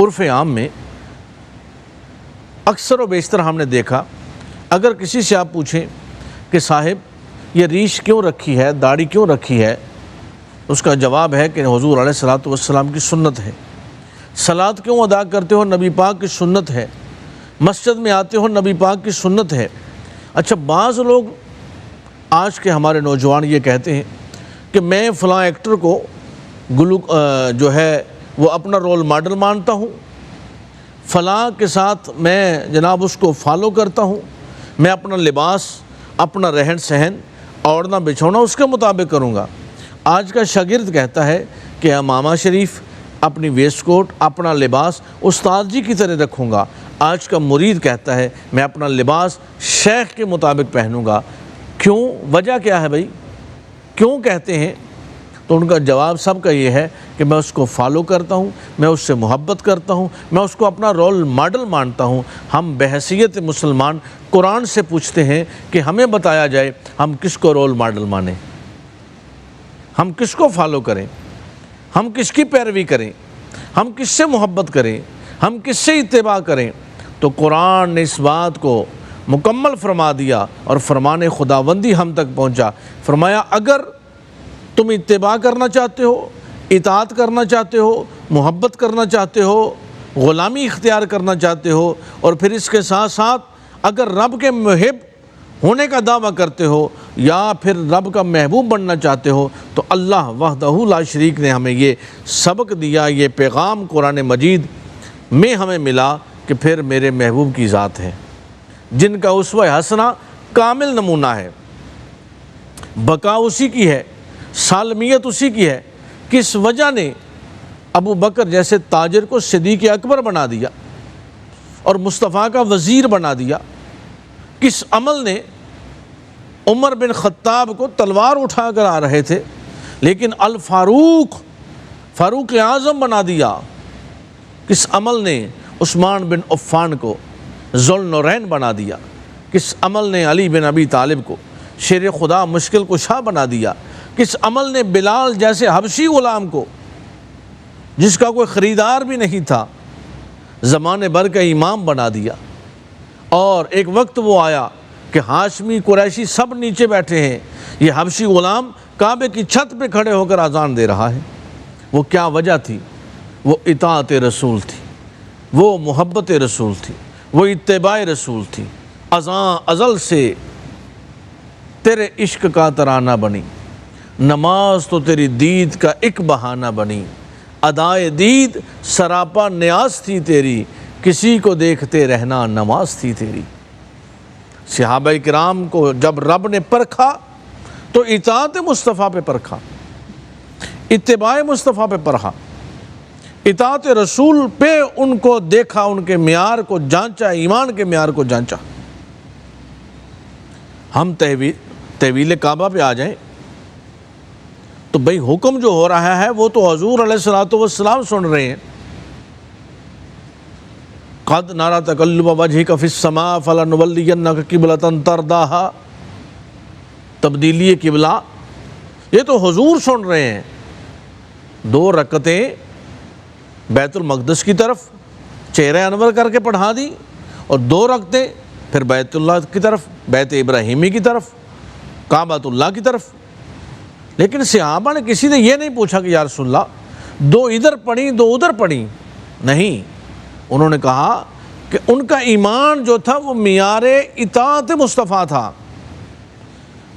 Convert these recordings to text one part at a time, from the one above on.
عرف عام میں اکثر و بیشتر ہم نے دیکھا، اگر کسی سے آپ پوچھیں کہ صاحب یہ ریش کیوں رکھی ہے، داڑھی کیوں رکھی ہے، اس کا جواب ہے کہ حضور علیہ الصلوۃ والسلام کی سنت ہے۔ صلاۃ کیوں ادا کرتے ہو، نبی پاک کی سنت ہے۔ مسجد میں آتے ہو، نبی پاک کی سنت ہے۔ اچھا، بعض لوگ آج کے ہمارے نوجوان یہ کہتے ہیں کہ میں فلاں ایکٹر کو جو ہے وہ اپنا رول ماڈل مانتا ہوں، فلاں کے ساتھ میں جناب اس کو فالو کرتا ہوں، میں اپنا لباس، اپنا رہن سہن، اوڑھنا بچھونا اس کے مطابق کروں گا۔ آج کا شاگرد کہتا ہے کہ امامہ شریف، اپنی ویسٹ کوٹ، اپنا لباس استاد جی کی طرح رکھوں گا۔ آج کا مرید کہتا ہے میں اپنا لباس شیخ کے مطابق پہنوں گا۔ کیوں؟ وجہ کیا ہے بھائی؟ کیوں کہتے ہیں؟ تو ان کا جواب سب کا یہ ہے کہ میں اس کو فالو کرتا ہوں، میں اس سے محبت کرتا ہوں، میں اس کو اپنا رول ماڈل مانتا ہوں۔ ہم بحیثیت مسلمان قرآن سے پوچھتے ہیں کہ ہمیں بتایا جائے ہم کس کو رول ماڈل مانیں، ہم کس کو فالو کریں، ہم کس کی پیروی کریں، ہم کس سے محبت کریں، ہم کس سے اتباع کریں۔ تو قرآن نے اس بات کو مکمل فرما دیا اور فرمان خداوندی ہم تک پہنچا۔ فرمایا اگر تم اتباع کرنا چاہتے ہو، اطاعت کرنا چاہتے ہو، محبت کرنا چاہتے ہو، غلامی اختیار کرنا چاہتے ہو، اور پھر اس کے ساتھ ساتھ اگر رب کے محب ہونے کا دعویٰ کرتے ہو یا پھر رب کا محبوب بننا چاہتے ہو، تو اللہ وحدہ لا شریک نے ہمیں یہ سبق دیا، یہ پیغام قرآن مجید میں ہمیں ملا کہ پھر میرے محبوب کی ذات ہے جن کا اسوہ حسنہ کامل نمونہ ہے، بقا اسی کی ہے، سالمیت اسی کی ہے۔ کس وجہ نے ابو بکر جیسے تاجر کو صدیق اکبر بنا دیا اور مصطفیٰ کا وزیر بنا دیا؟ کس عمل نے عمر بن خطاب کو تلوار اٹھا کر آ رہے تھے لیکن الفاروق، فاروق اعظم بنا دیا؟ کس عمل نے عثمان بن عفان کو ذوالنورین بنا دیا؟ کس عمل نے علی بن ابی طالب کو شیر خدا مشکل کشا بنا دیا؟ کس عمل نے بلال جیسے حبشی غلام کو، جس کا کوئی خریدار بھی نہیں تھا، زمانے بھر کا امام بنا دیا؟ اور ایک وقت وہ آیا کہ ہاشمی قریشی سب نیچے بیٹھے ہیں، یہ حبشی غلام کعبے کی چھت پہ کھڑے ہو کر اذان دے رہا ہے۔ وہ کیا وجہ تھی؟ وہ اطاعت رسول تھی، وہ محبت رسول تھی، وہ اتباع رسول تھی۔ ازاں ازل سے تیرے عشق کا ترانہ بنی، نماز تو تیری دید کا ایک بہانہ بنی، ادائے دید سراپا نیاز تھی تیری، کسی کو دیکھتے رہنا نماز تھی تیری۔ صحابہ کرام کو جب رب نے پرکھا تو اطاعت مصطفیٰ پہ پرکھا، اتباع مصطفیٰ پہ پرکھا، اطاعت رسول پہ ان کو دیکھا، ان کے معیار کو جانچا، ایمان کے معیار کو جانچا۔ ہم تحویل کعبہ پہ آ جائیں تو بھئی حکم جو ہو رہا ہے وہ تو حضور علیہ الصلوۃ والسلام سن رہے ہیں۔ قد نرى تقلب وجهك في السماء فلنولينك قبلة ترضاها، تبدیلی قبلہ یہ تو حضور سن رہے ہیں۔ 2 رکعتیں بیت المقدس کی طرف چہرہ انور کر کے پڑھا دی اور 2 رکعتیں پھر بیت اللہ کی طرف، بیت ابراہیمی کی طرف، کعبۃ اللہ کی طرف۔ لیکن صحابہ نے کسی نے یہ نہیں پوچھا کہ یا رسول اللہ 2 ادھر پڑھیں 2 ادھر پڑھیں، نہیں، انہوں نے کہا کہ ان کا ایمان جو تھا وہ معیار اطاعت مصطفیٰ تھا،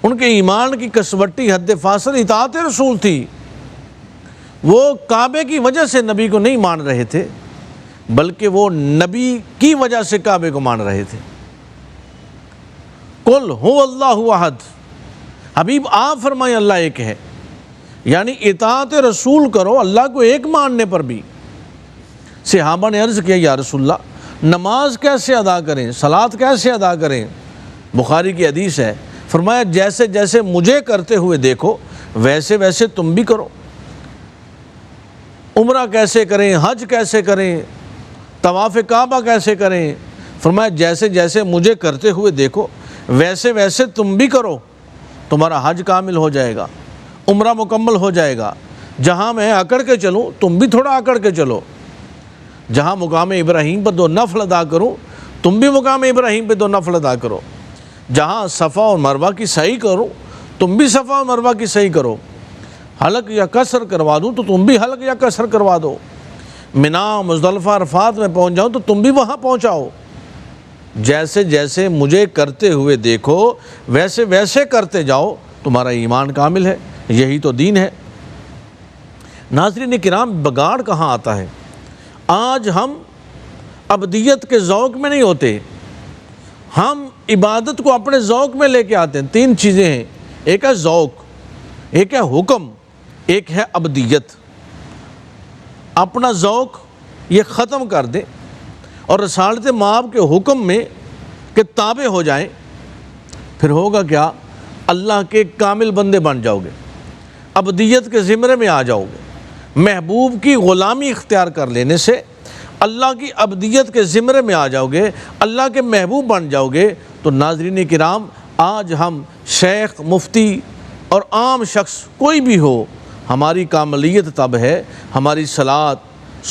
ان کے ایمان کی کسوٹی حد فاصل اطاعت رسول تھی۔ وہ کعبے کی وجہ سے نبی کو نہیں مان رہے تھے بلکہ وہ نبی کی وجہ سے کعبے کو مان رہے تھے۔ قل هو اللہ احد، حبیب آپ فرمائیں اللہ ایک ہے، یعنی اطاعت رسول کرو اللہ کو ایک ماننے پر بھی۔ صحابہ نے عرض کیا یا رسول اللہ نماز کیسے ادا کریں، صلاۃ کیسے ادا کریں؟ بخاری کی حدیث ہے، فرمایا جیسے جیسے مجھے کرتے ہوئے دیکھو ویسے ویسے تم بھی کرو۔ عمرہ کیسے کریں، حج کیسے کریں، طواف کعبہ کیسے کریں؟ فرمایا جیسے جیسے مجھے کرتے ہوئے دیکھو ویسے ویسے تم بھی کرو، تمہارا حج کامل ہو جائے گا، عمرہ مکمل ہو جائے گا۔ جہاں میں اکڑ کے چلوں تم بھی تھوڑا اکڑ کے چلو، جہاں مقام ابراہیم پر 2 نفل ادا کروں تم بھی مقام ابراہیم پہ 2 نفل ادا کرو، جہاں صفا اور مروہ کی سعی کروں تم بھی صفا اور مروہ کی سعی کرو، حلق یا قصر کروا دوں تو تم بھی حلق یا قصر کروا دو، منا مزدلفہ عرفات میں پہنچ جاؤں تو تم بھی وہاں پہنچاؤ، جیسے جیسے مجھے کرتے ہوئے دیکھو ویسے ویسے کرتے جاؤ، تمہارا ایمان کامل ہے، یہی تو دین ہے۔ ناظرین کرام، بگاڑ کہاں آتا ہے؟ آج ہم عبدیت کے ذوق میں نہیں ہوتے، ہم عبادت کو اپنے ذوق میں لے کے آتے ہیں۔ 3 چیزیں ہیں، ایک ہے ذوق، ایک ہے حکم، ایک ہے عبدیت۔ اپنا ذوق یہ ختم کر دیں اور رسالت مآب کے حکم میں کہ تابع ہو جائیں، پھر ہوگا کیا؟ اللہ کے کامل بندے بن جاؤ گے، عبدیت کے زمرے میں آ جاؤ گے۔ محبوب کی غلامی اختیار کر لینے سے اللہ کی عبدیت کے زمرے میں آ جاؤ گے، اللہ کے محبوب بن جاؤ گے۔ تو ناظرین کرام، آج ہم شیخ، مفتی اور عام شخص کوئی بھی ہو، ہماری کاملیت تب ہے، ہماری صلاۃ،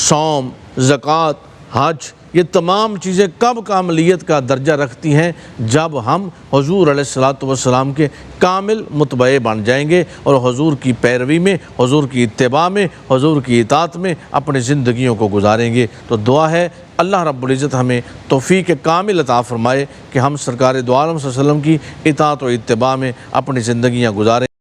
صوم، زکوٰۃ، حج، یہ تمام چیزیں کب کاملیت کا درجہ رکھتی ہیں؟ جب ہم حضور علیہ الصلوۃ والسلام کے کامل متبع بن جائیں گے اور حضور کی پیروی میں، حضور کی اتباع میں، حضور کی اطاعت میں اپنی زندگیوں کو گزاریں گے۔ تو دعا ہے اللہ رب العزت ہمیں توفیق کامل عطا فرمائے کہ ہم سرکار دو عالم صلی اللہ علیہ وسلم کی اطاعت و اتباع میں اپنی زندگیاں گزاریں۔